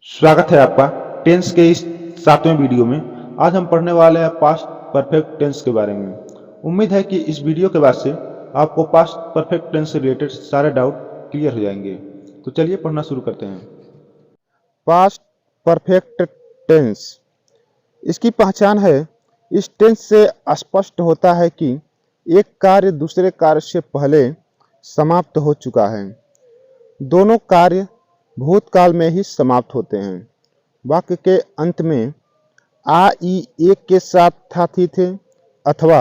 स्वागत है आपका टेंस के इस 7वें वीडियो में। आज हम पढ़ने वाले हैं पास्ट परफेक्ट टेंस के बारे में। उम्मीद है कि इस वीडियो के बाद से आपको पास्ट परफेक्ट टेंस से रिलेटेड सारे डाउट क्लियर हो जाएंगे। तो चलिए पढ़ना शुरू करते हैं। पास्ट परफेक्ट टेंस, इसकी पहचान है। इस टेंस से स्पष्ट होता है कि एक कार्य दूसरे कार्य से पहले समाप्त हो चुका है। दोनों कार्य भूतकाल में ही समाप्त होते हैं। वाक्य के अंत में आ ई एक के साथ था थी थे अथवा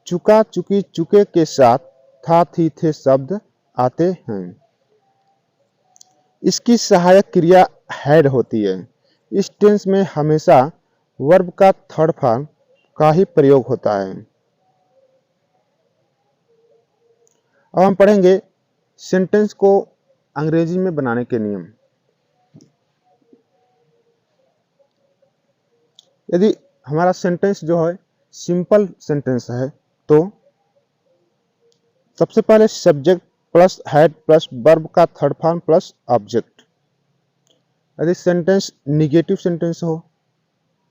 चुका चुकी चुके के साथ था थी थे शब्द आते हैं। इसकी सहायक क्रिया हैड होती है। इस टेंस में हमेशा वर्ब का थर्ड फॉर्म का ही प्रयोग होता है। अब हम पढ़ेंगे सेंटेंस को अंग्रेजी में बनाने के नियम। यदि हमारा सेंटेंस जो है सिंपल सेंटेंस है तो सबसे पहले subject plus had plus verb का थर्ड फॉर्म प्लस ऑब्जेक्ट। यदि सेंटेंस निगेटिव सेंटेंस हो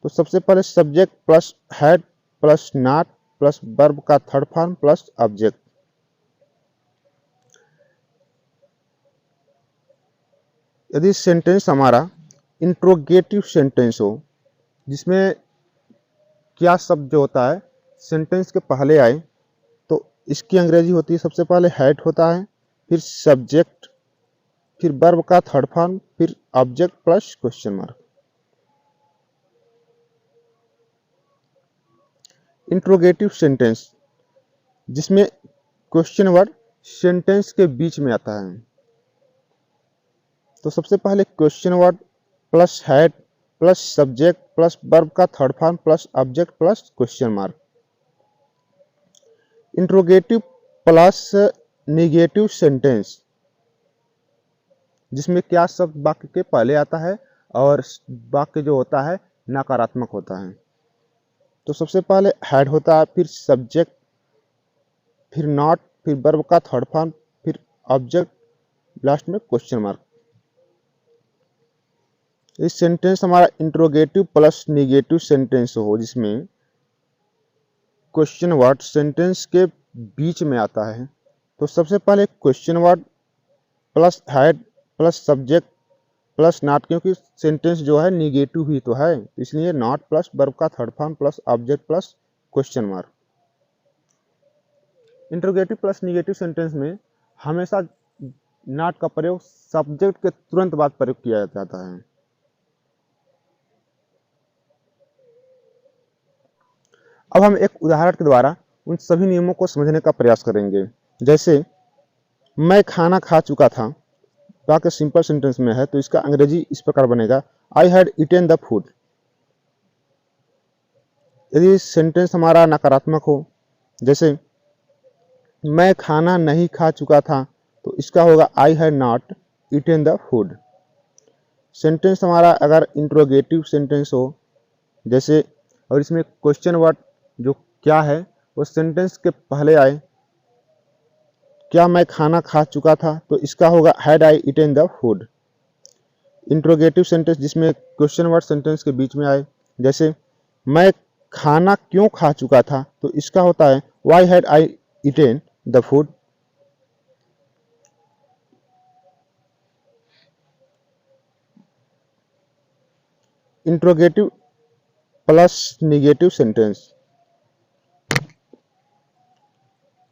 तो सबसे पहले subject plus had plus not plus verb का थर्ड फॉर्म प्लस ऑब्जेक्ट। यदि सेंटेंस हमारा इंट्रोगेटिव सेंटेंस हो जिसमें क्या शब्द जो होता है सेंटेंस के पहले आए तो इसकी अंग्रेजी होती है सबसे पहले हैड होता है, फिर सब्जेक्ट, फिर वर्ब का थर्ड फॉर्म, फिर object plus question mark. Interrogative sentence जिसमें क्वेश्चन वर्ड सेंटेंस के बीच में आता है तो सबसे पहले question word plus had plus subject plus verb का third form plus object plus question mark. Interrogative plus negative sentence जिसमें क्या शब्द वाक्य के पहले आता है और वाक्य जो होता है नकारात्मक होता है। तो सबसे पहले हैड होता है, फिर सब्जेक्ट, फिर नॉट, फिर वर्ब का थर्ड फॉर्म, फिर ऑब्जेक्ट, लास्ट में क्वेश्चन मार्क। इस सेंटेंस हमारा इंट्रोगेटिव प्लस निगेटिव सेंटेंस हो जिसमें क्वेश्चन वर्ड सेंटेंस के बीच में आता है तो सबसे पहले question word plus had plus subject plus not, क्योंकि सेंटेंस जो है निगेटिव ही तो है इसलिए नॉट प्लस वर्ब का third form plus object plus question mark. Interrogative plus negative sentence में हमेशा नॉट का प्रयोग सब्जेक्ट के तुरंत बाद प्रयोग किया जाता है। अब हम एक उदाहरण के द्वारा उन सभी नियमों को समझने का प्रयास करेंगे। जैसे मैं खाना खा चुका था, वाक्य सिंपल सेंटेंस में है तो इसका अंग्रेजी इस प्रकार बनेगा I had eaten the food. यदि सेंटेंस हमारा नकारात्मक हो जैसे मैं खाना नहीं खा चुका था तो इसका होगा I had not eaten the food. Sentence हमारा अगर इंट्रोगेटिव सेंटेंस हो जैसे और इसमें क्वेश्चन वर्ड जो क्या है वो सेंटेंस के पहले आए, क्या मैं खाना खा चुका था तो इसका होगा had I eaten the food. Interrogative sentence जिसमें क्वेश्चन वर्ड सेंटेंस के बीच में आए जैसे मैं खाना क्यों खा चुका था तो इसका होता है why had I eaten the food. Interrogative plus negative sentence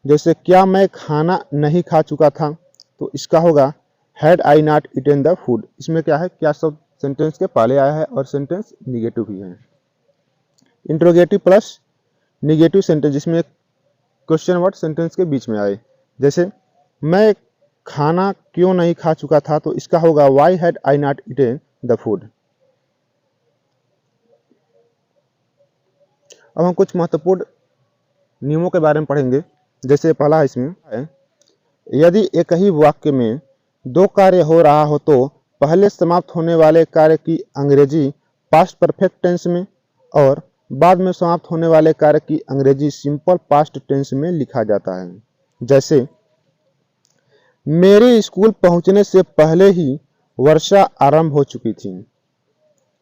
जैसे क्या मैं खाना नहीं खा चुका था तो इसका होगा had I not eaten the food. इसमें क्या है, क्या सब सेंटेंस के पहले आया है और सेंटेंस निगेटिव ही है। इंट्रोगेटिव प्लस निगेटिव सेंटेंस जिसमें क्वेश्चन वर्ड सेंटेंस के बीच में आए जैसे मैं खाना क्यों नहीं खा चुका था तो इसका होगा why had I not eaten the food. अब हम कुछ महत्वपूर्ण नियमों के बारे में पढ़ेंगे। जैसे पहला इसमें है यदि एक ही वाक्य में दो कार्य हो रहा हो तो पहले समाप्त होने वाले कार्य की अंग्रेजी पास्ट परफेक्ट टेंस में और बाद में समाप्त होने वाले कार्य की अंग्रेजी सिंपल पास्ट टेंस में लिखा जाता है। जैसे मेरे स्कूल पहुंचने से पहले ही वर्षा आरंभ हो चुकी थी।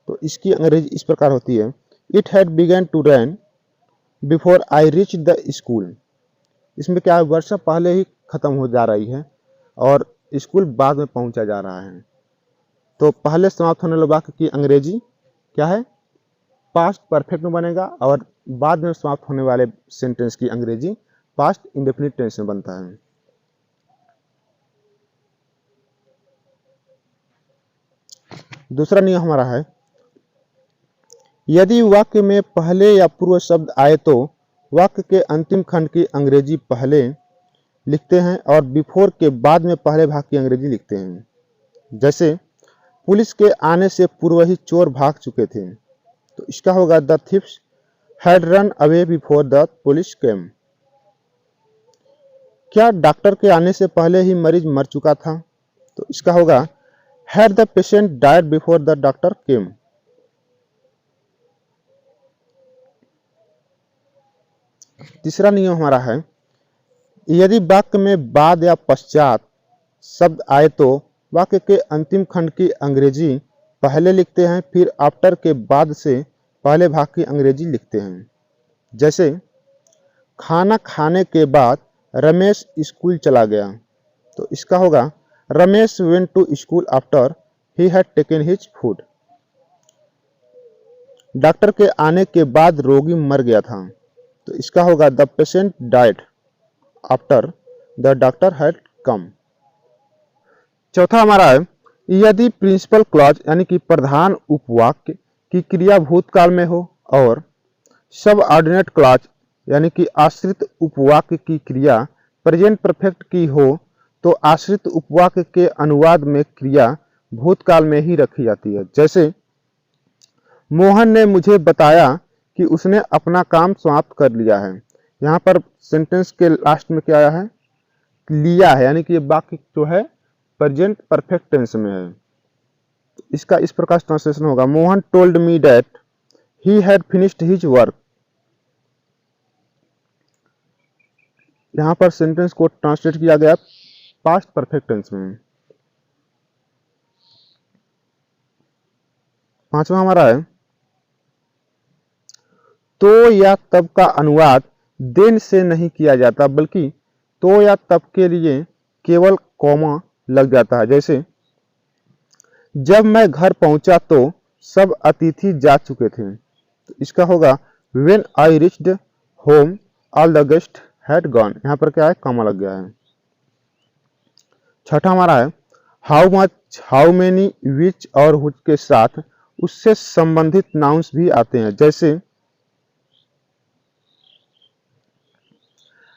तो इसकी अंग्रेजी इस प्रकार होती है, it had begun to rain before I reach the school. इसमें क्या है, वर्षा पहले ही खत्म हो जा रही है और स्कूल बाद में पहुंचा जा रहा है। तो पहले समाप्त होने वाले वाक्य की अंग्रेजी क्या है, पास्ट परफेक्ट में बनेगा और बाद में समाप्त होने वाले सेंटेंस की अंग्रेजी पास्ट इंडेफिनिट टेंस में बनता है। दूसरा नियम हमारा है, यदि वाक्य में पहले या पूर्व शब्द आए तो वाक्य के अंतिम खंड की अंग्रेजी पहले लिखते हैं और बिफोर के बाद में पहले भाग की अंग्रेजी लिखते हैं। जैसे पुलिस के आने से पूर्व ही चोर भाग चुके थे, तो इसका होगा the thieves had run away before the police केम। क्या डॉक्टर के आने से पहले ही मरीज मर चुका था, तो इसका होगा had the patient died before the doctor केम। तीसरा नियम हमारा है, यदि वाक्य में बाद या पश्चात शब्द आए तो वाक्य के अंतिम खंड की अंग्रेजी पहले लिखते हैं, फिर आफ्टर के बाद से पहले भाग की अंग्रेजी लिखते हैं। जैसे खाना खाने के बाद रमेश स्कूल चला गया, तो इसका होगा Ramesh went to school after he had taken his food. Doctor के आने के बाद रोगी मर गया था, तो इसका होगा the patient died after the doctor had come. चौथा हमारा है, यदि प्रिंसिपल क्लॉज यानी कि प्रधान उपवाक्य की क्रिया भूतकाल में हो और सबऑर्डिनेट क्लॉज यानी कि आश्रित उपवाक्य की क्रिया प्रेजेंट परफेक्ट की हो तो आश्रित उपवाक्य के अनुवाद में क्रिया भूतकाल में ही रखी जाती है। जैसे मोहन ने मुझे बताया कि उसने अपना काम समाप्त कर लिया है। यहाँ पर सेंटेंस के लास्ट में क्या आया है, लिया है, यानी कि ये वाक्य जो है प्रेजेंट परफेक्ट टेंस में है। इसका इस प्रकार ट्रांसलेशन होगा, Mohan told me that he had finished his work. यहाँ पर सेंटेंस को ट्रांसलेट किया गया पास्ट परफेक्ट टेंस में। पांचवा हमारा है, तो या तब का अनुवाद देन से नहीं किया जाता बल्कि तो या तब के लिए केवल कॉमा लग जाता है। जैसे जब मैं घर पहुंचा तो सब अतिथि जा चुके थे, तो इसका होगा when I reached home all the guest had gone. यहाँ पर क्या है, कॉमा लग गया है। छठा हमारा है, हाउ मच, हाउ मेनी, विच और व्हिच के साथ उससे संबंधित नाउन्स भी आते हैं। जैसे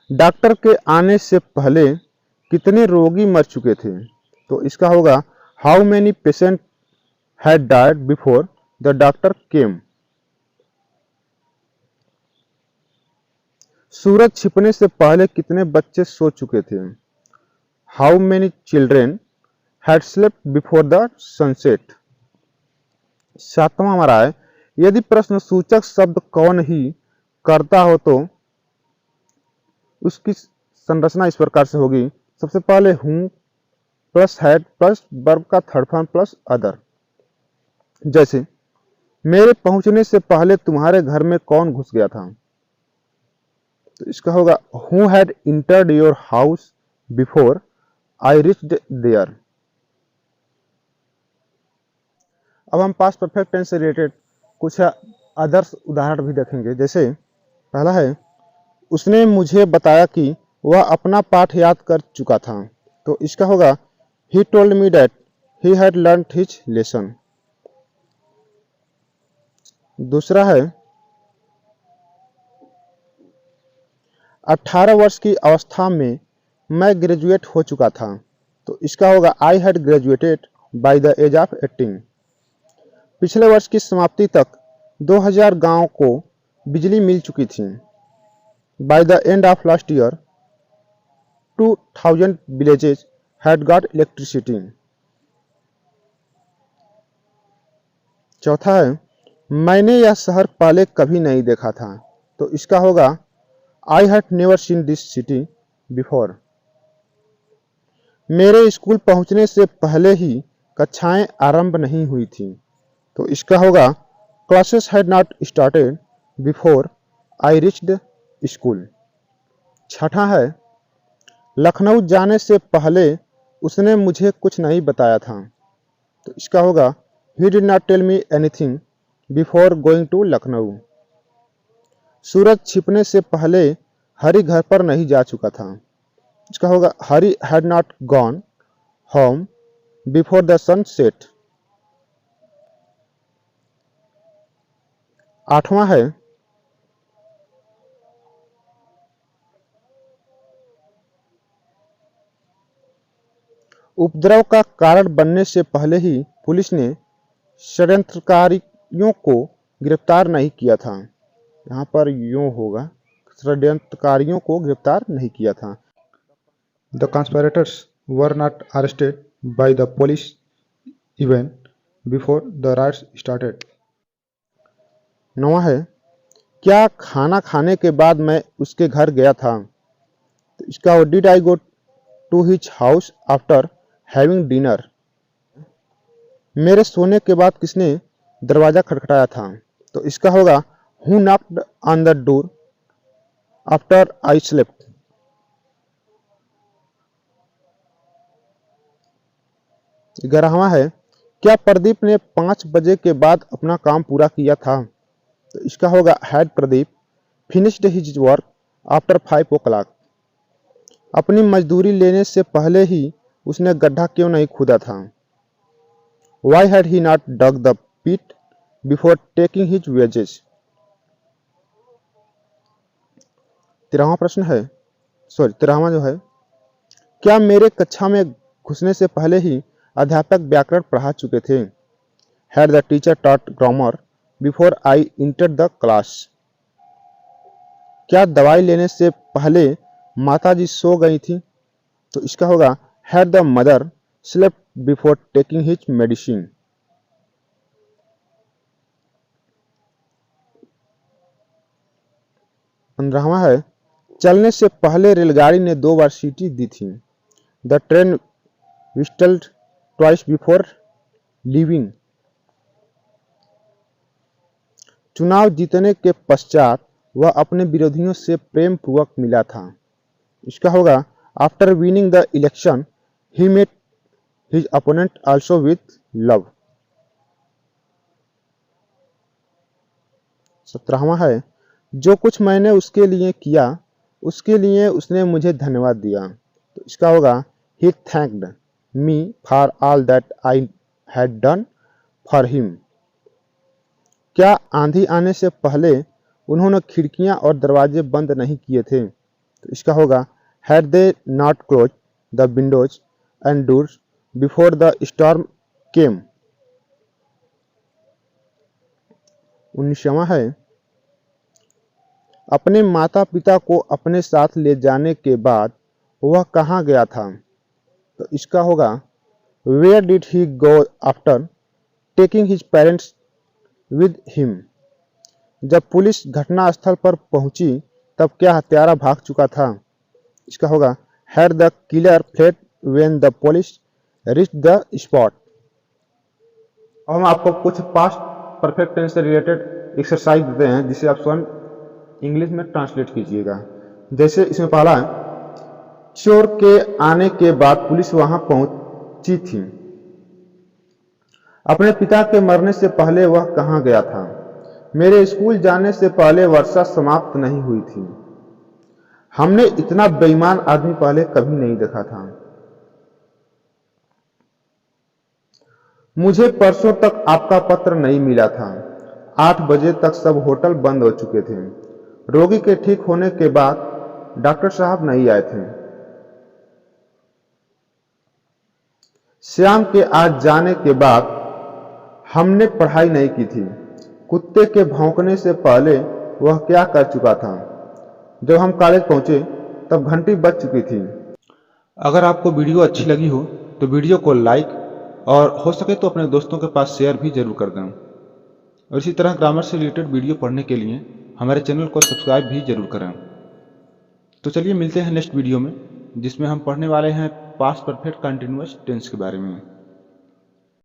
डॉक्टर के आने से पहले कितने रोगी मर चुके थे, तो इसका होगा how many patient had died before the doctor came. सूरज छिपने से पहले कितने बच्चे सो चुके थे, how many children had slept before the sunset. सातवां हमारा है, यदि प्रश्न सूचक शब्द कौन ही करता हो तो उसकी संरचना इस प्रकार से होगी, सबसे पहले हूं प्लस हैड प्लस वर्ब का थर्ड फॉर्म प्लस अदर। जैसे मेरे पहुंचने से पहले तुम्हारे घर में कौन घुस गया था, तो इसका होगा who had entered your house before I reached there. अब हम पास्ट परफेक्ट टेंस से रिलेटेड कुछ अदर्स उदाहरण भी देखेंगे। जैसे पहला है, उसने मुझे बताया कि वह अपना पाठ याद कर चुका था, तो इसका होगा he told me that he had learned his lesson. दूसरा है, 18 वर्ष की अवस्था में मैं ग्रेजुएट हो चुका था, तो इसका होगा I had graduated by the age of 18। पिछले वर्ष की समाप्ति तक 2000 गांव को बिजली मिल चुकी थी, by the end of last year 2000 villages had got electricity. चौथा है, मैंने यह शहर पहले कभी नहीं देखा था, तो इसका होगा I had never seen this city before. मेरे स्कूल पहुंचने से पहले ही कक्षाएं आरंभ नहीं हुई थी, तो इसका होगा classes had not started before I reached school. छठा है लखनऊ जाने से पहले उसने मुझे कुछ नहीं बताया था। तो इसका होगा he did not tell me anything before going to Lucknow. सूरज छिपने से पहले हरी घर पर नहीं जा चुका था। इसका होगा Hari had not gone home before the sunset. आठवां है उपद्रव का कारण बनने से पहले ही पुलिस ने षड्यंत्रकारियों को गिरफ्तार नहीं किया था। यहाँ पर यूं होगा षड्यंत्रकारियों को गिरफ्तार नहीं किया था। The conspirators were not arrested by the police even before the riots started. नौवां है क्या खाना खाने के बाद मैं उसके घर गया था। तो इसका did I go to his house after having dinner. मेरे सोने के बाद किसने दरवाजा खटखटाया था। तो इसका होगा who knocked on the door after I slept. 11वां है क्या प्रदीप ने 5 बजे के बाद अपना काम पूरा किया था। तो इसका होगा had Pradeep finished his work after 5 o'clock। अपनी मजदूरी लेने से पहले ही उसने गड्ढा क्यों नहीं खोदा था। Why had he not dug the pit before taking his wages. 13वां प्रश्न है 13वां जो है क्या मेरे कक्षा में घुसने से पहले ही अध्यापक व्याकरण पढ़ा चुके थे। Had the teacher taught grammar before I entered the class. क्या दवाई लेने से पहले माताजी सो गई थी। तो इसका होगा had the mother slept before taking his medicine. पंद्रहवां है चलने से पहले रेलगाड़ी ने 2 बार सीटी दी थी। The train whistled twice before leaving. चुनाव जीतने के पश्चात वह अपने विरोधियों से प्रेम पूर्वक मिला था। इसका होगा after winning the election he met his opponent also with love. 17वां है जो कुछ मैंने उसके लिए किया उसके लिए उसने मुझे धन्यवाद दिया। तो इसका होगा he thanked me for all that I had done for him. क्या आंधी आने से पहले उन्होंने खिड़कियां और दरवाजे बंद नहीं किए थे। तो इसका होगा had they not close the windows and doors before the storm came. 19वां है अपने माता पिता को अपने साथ ले जाने के बाद वह कहाँ गया था। तो इसका होगा where did he go after taking his parents with him. जब पुलिस घटनास्थल पर पहुंची तब क्या हत्यारा भाग चुका था। इसका होगा had the killer fled when the police reached the spot. अब हम आपको कुछ पास्ट परफेक्ट टेंस से रिलेटेड एक्सरसाइज देते हैं जिसे आप स्वयं इंग्लिश में ट्रांसलेट कीजिएगा। जैसे इसमें पहला है चोर के आने के बाद पुलिस वहां पहुंची थी। अपने पिता के मरने से पहले वह कहाँ गया था। मेरे स्कूल जाने से पहले वर्षा समाप्त नहीं हुई थी। हमने इतना बेईमान आदमी पहले कभी नहीं देखा था। मुझे परसों तक आपका पत्र नहीं मिला था। 8 बजे तक सब होटल बंद हो चुके थे। रोगी के ठीक होने के बाद डॉक्टर साहब नहीं आए थे। श्याम के आज जाने के बाद हमने पढ़ाई नहीं की थी। कुत्ते के भौंकने से पहले वह क्या कर चुका था। जब हम कॉलेज पहुंचे तब घंटी बज चुकी थी। अगर आपको वीडियो अच्छी लगी हो तो वीडियो को लाइक और हो सके तो अपने दोस्तों के पास शेयर भी जरूर कर दें। और इसी तरह ग्रामर से रिलेटेड वीडियो पढ़ने के लिए हमारे चैनल को सब्सक्राइब भी जरूर करें। तो चलिए मिलते हैं नेक्स्ट वीडियो में जिसमें हम पढ़ने वाले हैं पास्ट परफेक्ट कंटिन्यूअस टेंस के बारे में।